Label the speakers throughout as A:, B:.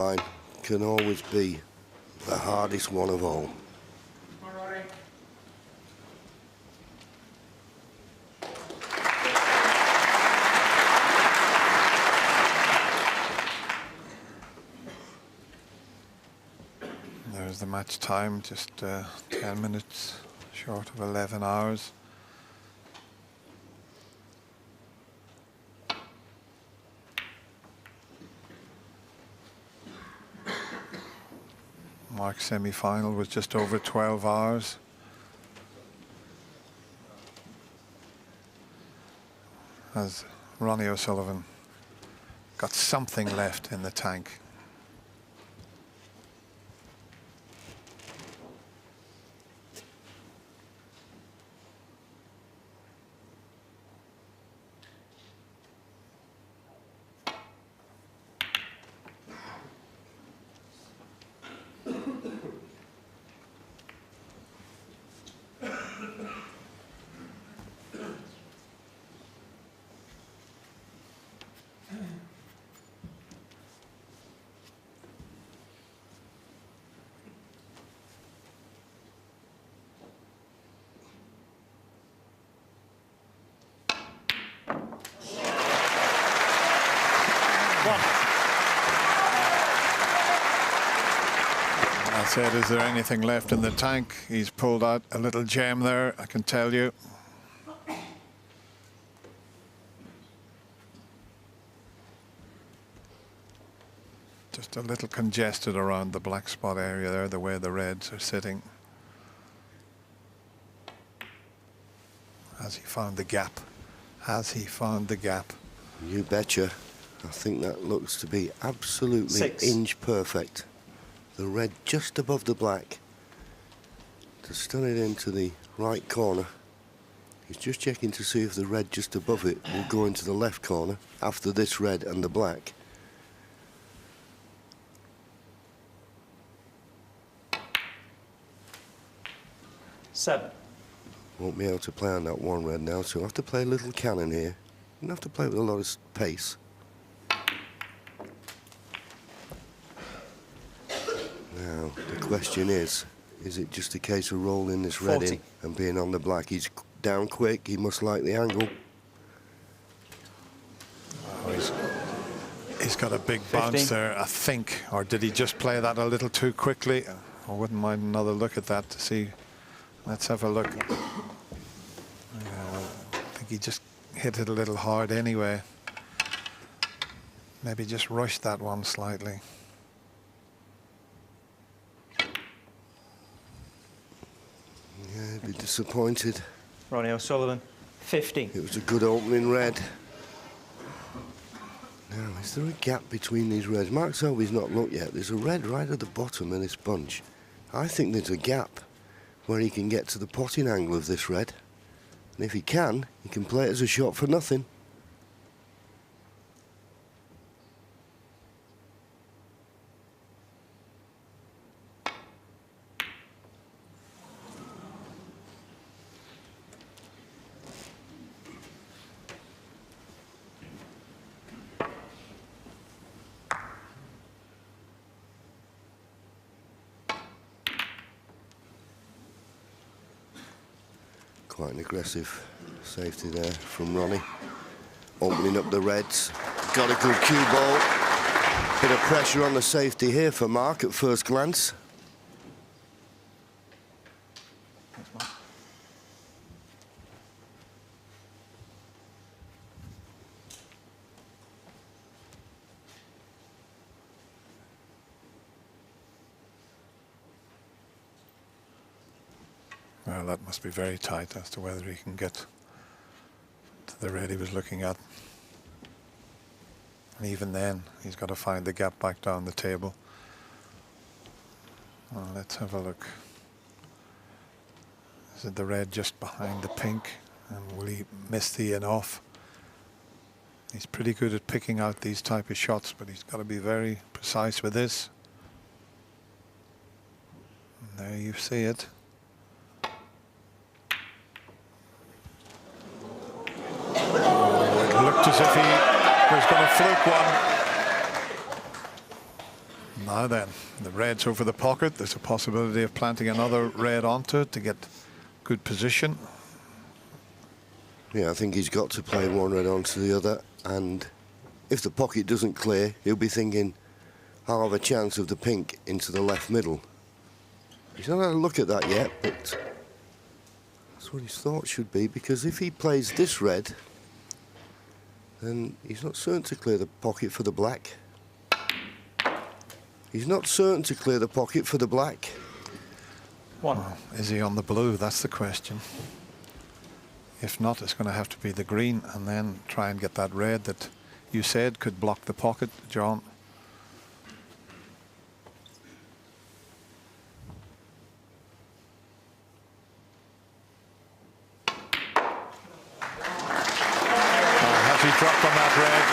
A: Line can always be the hardest one of all.
B: There's the match time, just 10 minutes short of 11 hours. Mark's semi-final was just over 12 hours. Has Ronnie O'Sullivan got something left in the tank? I said, is there anything left in the tank? He's pulled out a little gem there, I can tell you. Just a little congested around the black spot area there, the way the reds are sitting. Has he found the gap? Has he found the gap?
A: You betcha. I think that looks to be absolutely inch perfect. The red just above the black to stun it into the right corner. He's just checking to see if the red just above it will go into the left corner after this red and the black.
C: Seven.
A: Won't be able to play on that one red now, so I'll have to play a little cannon here. And have to play with a lot of pace. Now, the question is it just a case of rolling this red
C: 40.
A: in and being on the black? He's down quick, he must like the angle.
B: Oh, he's got a big
C: 15.
B: bounce there, I think. Or did he just play that a little too quickly? I wouldn't mind another look at that to see. Let's have a look. I think he just hit it a little hard anyway. Maybe just rushed that one slightly.
A: Yeah, he'd be disappointed.
C: Ronnie O'Sullivan, 15.
A: It was a good opening red. Now, is there a gap between these reds? Mark Selby's not looked yet. There's a red right at the bottom of this bunch. I think there's a gap where he can get to the potting angle of this red. And if he can play it as a shot for nothing. Quite an aggressive safety there from Ronnie. Opening up the reds. Got a good cue ball. Bit of pressure on the safety here for Mark at first glance.
B: Well, that must be very tight as to whether he can get to the red he was looking at. And even then, he's got to find the gap back down the table. Well, let's have a look. Is it the red just behind the pink? And will he miss the in off? He's pretty good at picking out these type of shots, but he's got to be very precise with this. And there you see it. It looked as if he was going to fluke one. Now then, the red's over the pocket. There's a possibility of planting another red onto it to get good position.
A: Yeah, I think he's got to play one red onto the other, and if the pocket doesn't clear, he'll be thinking, I'll have a chance of the pink into the left middle. He's not had a look at that yet, but that's what his thought should be, because if he plays this red, then he's not certain to clear the pocket for the black. He's not certain to clear the pocket for the black.
B: Well, is he on the blue? That's the question. If not, it's going to have to be the green and then try and get that red that you said could block the pocket, John. Has he dropped on that red?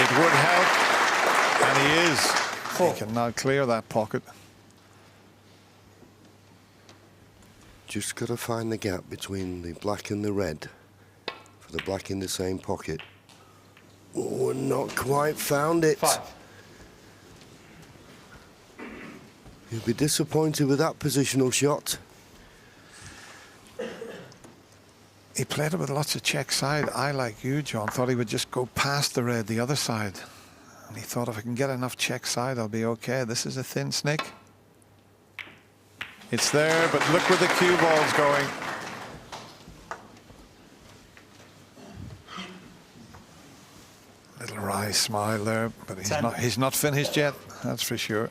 B: It would help. And he is. He can now clear that pocket.
A: Just got to find the gap between the black and the red for the black in the same pocket. Oh, not quite found it.
C: 5.
A: He'll be disappointed with that positional shot.
B: He played it with lots of check side. I, like you, John, thought he would just go past the red the other side. And he thought, if I can get enough check side, I'll be okay. This is a thin snake. It's there, but look where the cue ball's going. Little wry smile there, but he's not finished yet, that's for sure.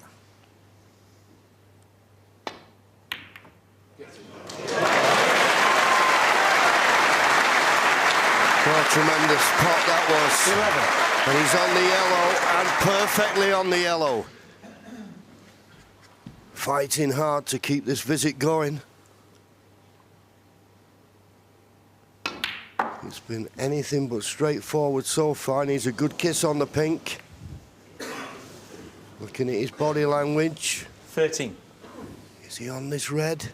A: What a tremendous pot that was.
C: 11.
A: And he's on the yellow, and perfectly on the yellow. Fighting hard to keep this visit going. It's been anything but straightforward so far, and he's a good kiss on the pink. Looking at his body language.
C: 13.
A: Is he on this red?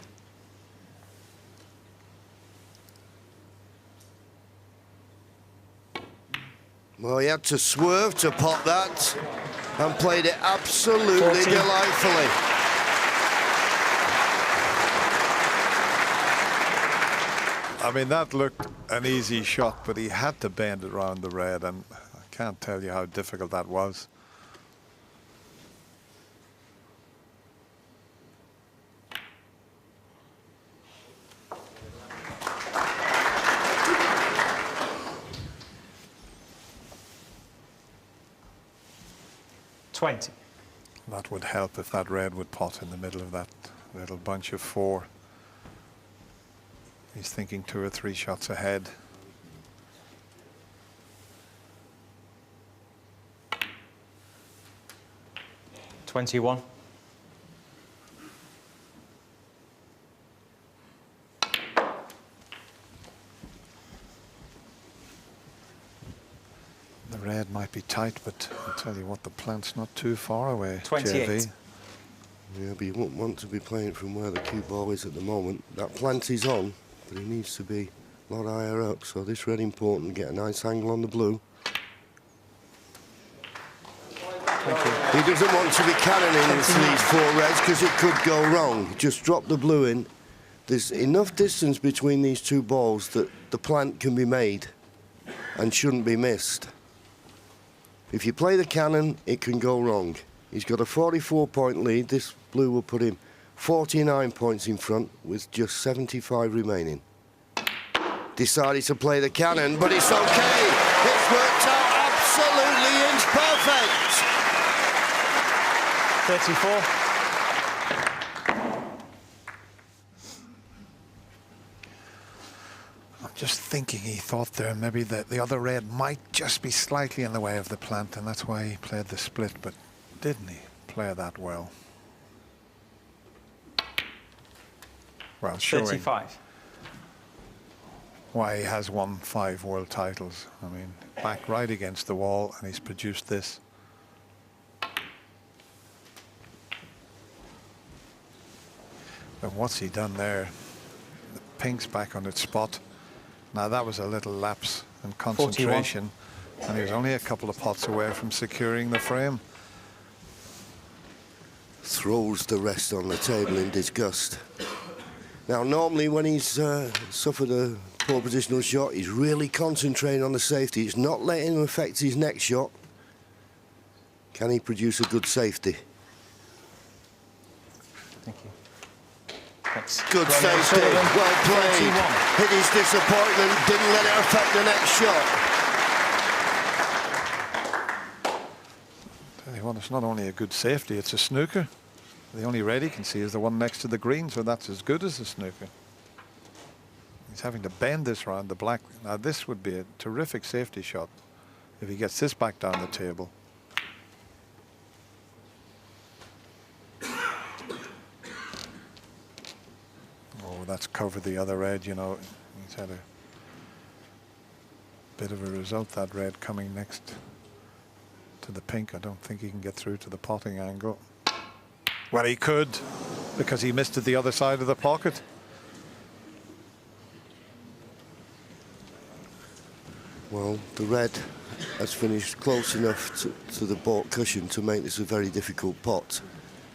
A: Well, he had to swerve to pot that and played it absolutely
C: 14.
A: delightfully.
B: I mean, that looked an easy shot, but he had to bend it around the red, and I can't tell you how difficult that was. That would help if that red would pot in the middle of that little bunch of 4. He's thinking 2 or 3 shots ahead.
C: $21.
B: The red might be tight, but I'll tell you what, the plant's not too far away.
C: 28.
B: JV.
A: Yeah, but you wouldn't want to be playing from where the cue ball is at the moment. That plant is on, but he needs to be a lot higher up. So this red important, get a nice angle on the blue. He doesn't want to be cannoning into these 4 reds because it could go wrong. Just drop the blue in. There's enough distance between these 2 balls that the plant can be made and shouldn't be missed. If you play the cannon, it can go wrong. He's got a 44-point lead. This blue will put him 49 points in front with just 75 remaining. Decided to play the cannon, but it's okay. It's worked out absolutely inch perfect.
C: 34.
B: I'm just thinking he thought there maybe that the other red might just be slightly in the way of the plant, and that's why he played the split, but didn't he play that well? Well, showing
C: 35.
B: why he has won 5 world titles. I mean, back right against the wall, and he's produced this. But what's he done there? The pink's back on its spot. Now that was a little lapse in concentration. And he was only a couple of pots away from securing the frame.
A: Throws the rest on the table in disgust. Now, normally when he's suffered a poor positional shot, he's really concentrating on the safety. He's not letting him affect his next shot. Can he produce a good safety?
C: Thank you. Thanks.
A: Good safety, well played.
C: 31.
A: Hit his disappointment, didn't let it affect the next shot.
B: Tell you what, it's not only a good safety, it's a snooker. The only red he can see is the one next to the green, so that's as good as a snooker. He's having to bend this round the black. Now this would be a terrific safety shot if he gets this back down the table. Oh, that's covered the other red, you know. He's had a bit of a result, that red coming next to the pink. I don't think he can get through to the potting angle. Well, he could, because he missed it the other side of the pocket.
A: Well, the red has finished close enough to the baulk cushion to make this a very difficult pot.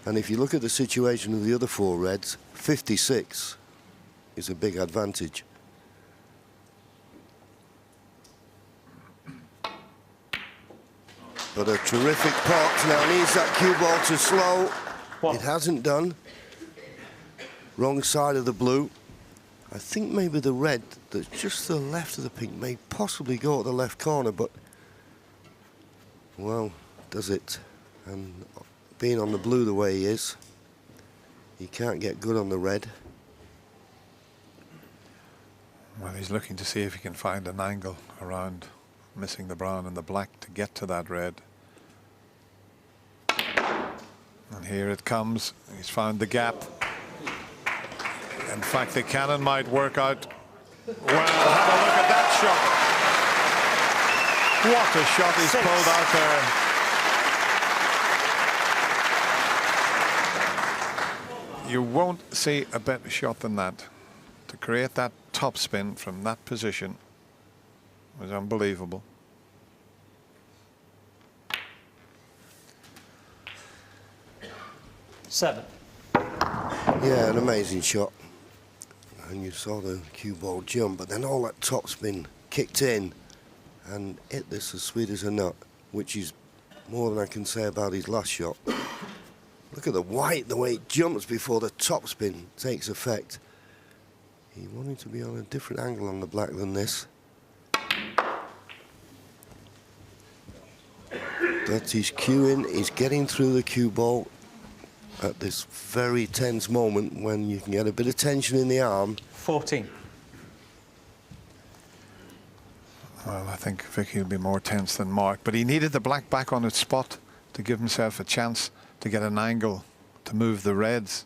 A: And if you look at the situation of the other four reds, 56 is a big advantage. But a terrific pot. Now needs that cue ball to slow. It hasn't done. Wrong side of the blue. I think maybe the red that's just to the left of the pink may possibly go at the left corner, but well, does it? And being on the blue the way he is, he can't get good on the red.
B: Well, he's looking to see if he can find an angle around missing the brown and the black to get to that red. And here it comes. He's found the gap. In fact, the cannon might work out. Well, have a look at that shot. What a shot he's pulled out there. You won't see a better shot than that. To create that topspin from that position was unbelievable.
C: Seven.
A: Yeah, an amazing shot. And you saw the cue ball jump, but then all that topspin kicked in and hit this as sweet as a nut, which is more than I can say about his last shot. Look at the white, the way it jumps before the topspin takes effect. He wanted to be on a different angle on the black than this. But he's cueing, he's getting through the cue ball at this very tense moment when you can get a bit of tension in the arm.
C: 14.
B: Well, I think Vicky will be more tense than Mark, but he needed the black back on its spot to give himself a chance to get an angle to move the reds.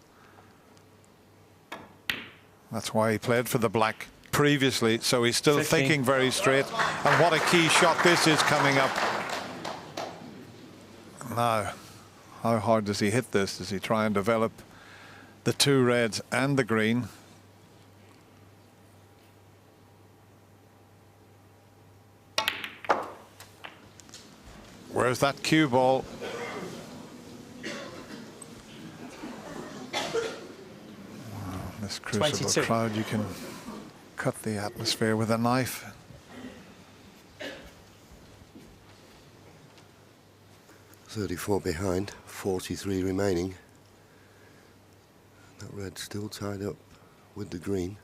B: That's why he played for the black previously, so he's still
C: 15.
B: thinking very straight. And what a key shot this is coming up. Now, how hard does he hit this? Does he try and develop the two reds and the green? Where's that cue ball? This crucible
C: 22.
B: crowd, you can cut the atmosphere with a knife.
A: .34 behind, 43 remaining. That red still tied up with the green.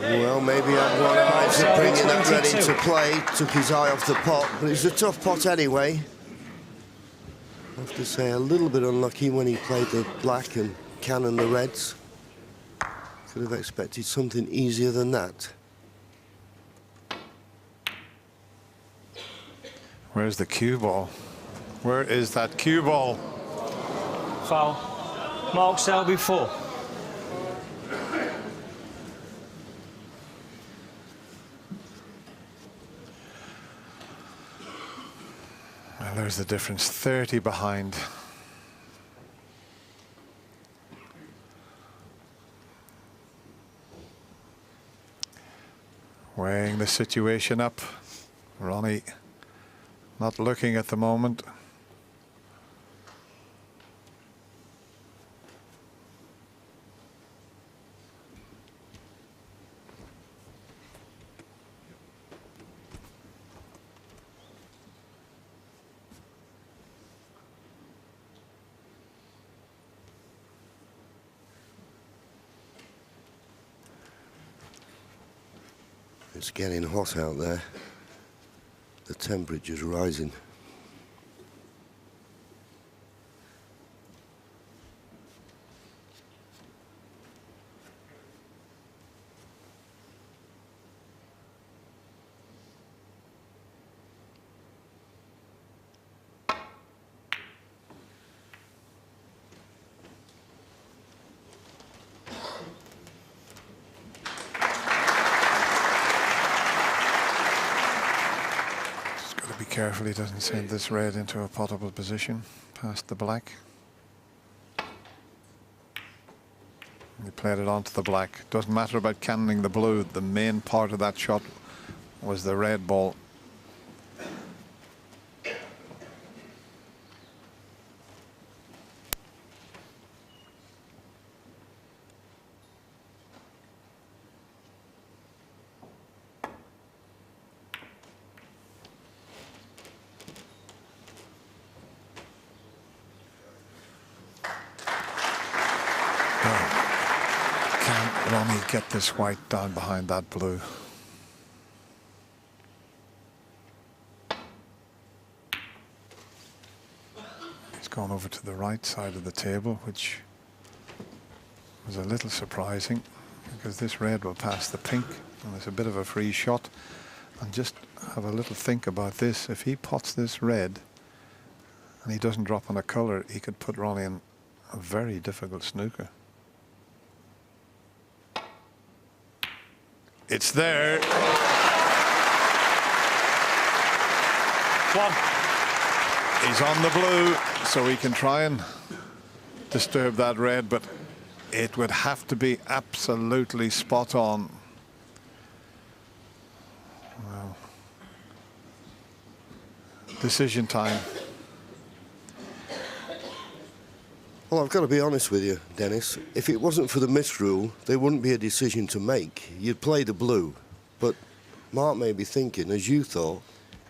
A: Well, maybe had one eye to bringing that red into play, took his eye off the pot, but it's a tough pot anyway. I have to say, a little bit unlucky when he played the black and cannon the reds. Could have expected something easier than that.
B: Where's the cue ball? Where is that cue ball?
C: Foul. Mark Selby 4.
B: Well, there's the difference, 30 behind. weighing the situation up. Ronnie not looking at the moment.
A: It's getting hot out there. The temperature's rising.
B: Careful he doesn't send this red into a potable position past the black. He played it onto the black. Doesn't matter about cannoning the blue. The main part of that shot was the red ball. Ronnie get this white down behind that blue. He's gone over to the right side of the table, which was a little surprising because this red will pass the pink and it's a bit of a free shot. And just have a little think about this. If he pots this red and he doesn't drop on a colour, he could put Ronnie in a very difficult snooker. It's there.
C: One.
B: He's on the blue, so he can try and disturb that red, but it would have to be absolutely spot on. Well, decision time.
A: Well, I've got to be honest with you, Dennis. If it wasn't for the miss rule, there wouldn't be a decision to make. You'd play the blue. But Mark may be thinking, as you thought,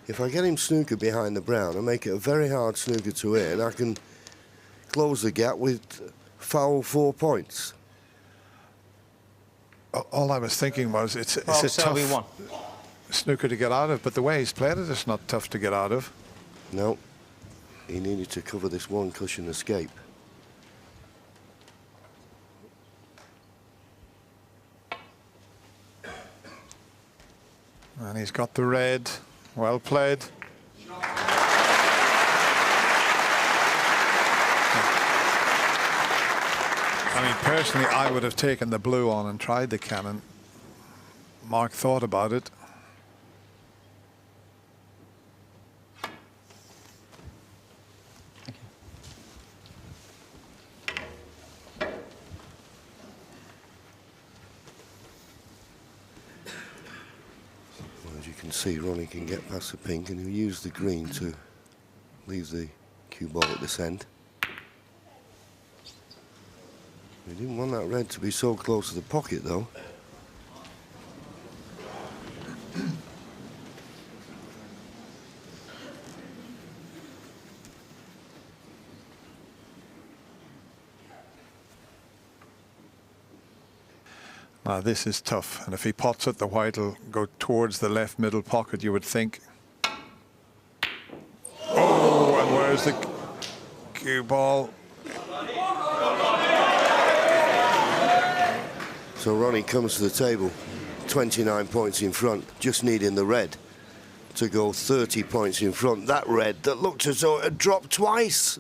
A: if I get him snooker behind the brown and make it a very hard snooker to hit, I can close the gap with foul 4 points.
B: All I was thinking was it's a
C: Selby
B: tough snooker to get out of, but the way he's played it, it's not tough to get out of.
A: No. He needed to cover this one cushion escape.
B: And he's got the red. Well played. I mean, personally, I would have taken the blue on and tried the cannon. Mark thought about it.
A: As you can see, Ronnie can get past the pink and he'll use the green to leave the cue ball at this end. We didn't want that red to be so close to the pocket, though.
B: Now this is tough, and if he pots it, the white will go towards the left middle pocket, you would think. Oh, and where's the cue ball?
A: So Ronnie comes to the table, 29 points in front, just needing the red to go 30 points in front. That red that looked as though it had dropped twice.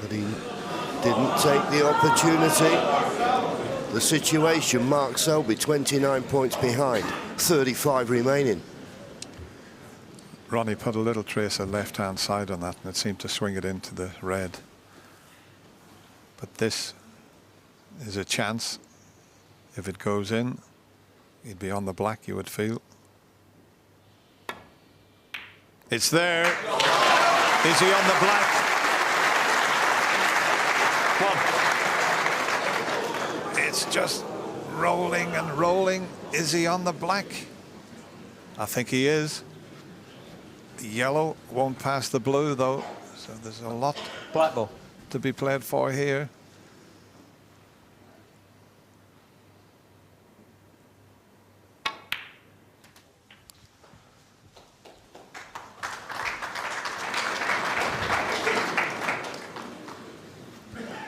A: But he didn't take the opportunity. The situation, Mark Selby, 29 points behind, 35 remaining.
B: Ronnie put a little trace of left-hand side on that, and it seemed to swing it into the red. But this is a chance. If it goes in, he'd be on the black, you would feel. It's there. Is he on the black? It's just rolling and rolling. Is he on the black? I think he is. The yellow won't pass the blue, though, so there's a lot
C: Black ball.
B: to be played for here.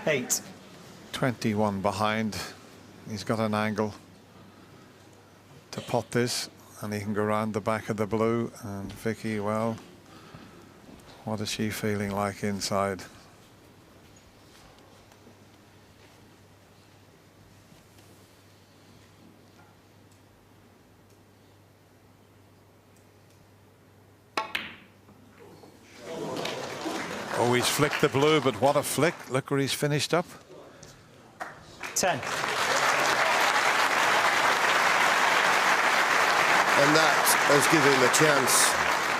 C: Eight.
B: 21 behind. He's got an angle to pot this, and he can go around the back of the blue. And Vicky, well, what is she feeling like inside? Oh, he's flicked the blue, but what a flick. Look where he's finished up.
C: 10.
A: And that has given him a chance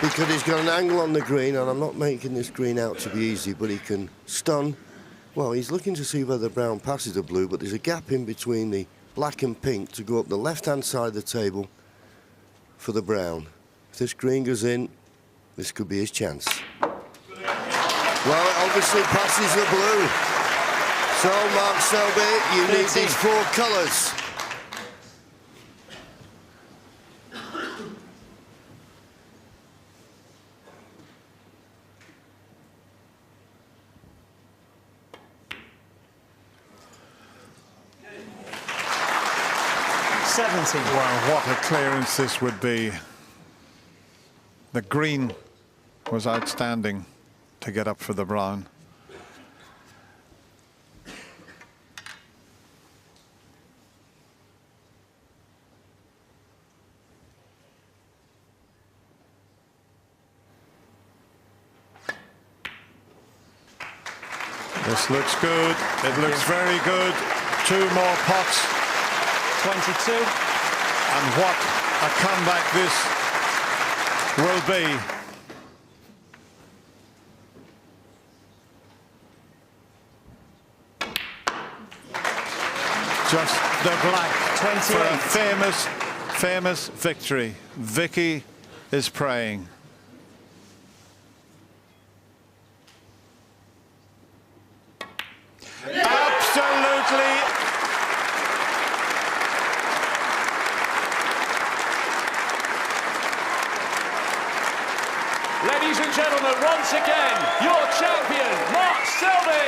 A: because he's got an angle on the green, and I'm not making this green out to be easy, but he can stun. Well, he's looking to see whether brown passes the blue, but there's a gap in between the black and pink to go up the left-hand side of the table for the brown. If this green goes in, this could be his chance. Well, it obviously passes the blue. So, Mark Selby, you need
C: 13.
A: these 4 colours.
B: Well, what a clearance this would be. The green was outstanding to get up for the brown. This looks good. It looks very good. 2 more pots.
C: 22.
B: And what a comeback this will be. Just the black
C: 28.
B: for a famous victory. Vicky is praying. Absolutely.
D: Ladies and gentlemen, once again, your champion, Mark Selby.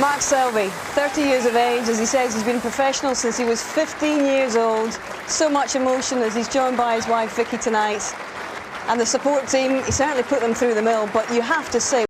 E: Mark Selby, 30 years of age, as he says, he's been professional since he was 15 years old. So much emotion as he's joined by his wife Vicky tonight. And the support team, he certainly put them through the mill, but you have to say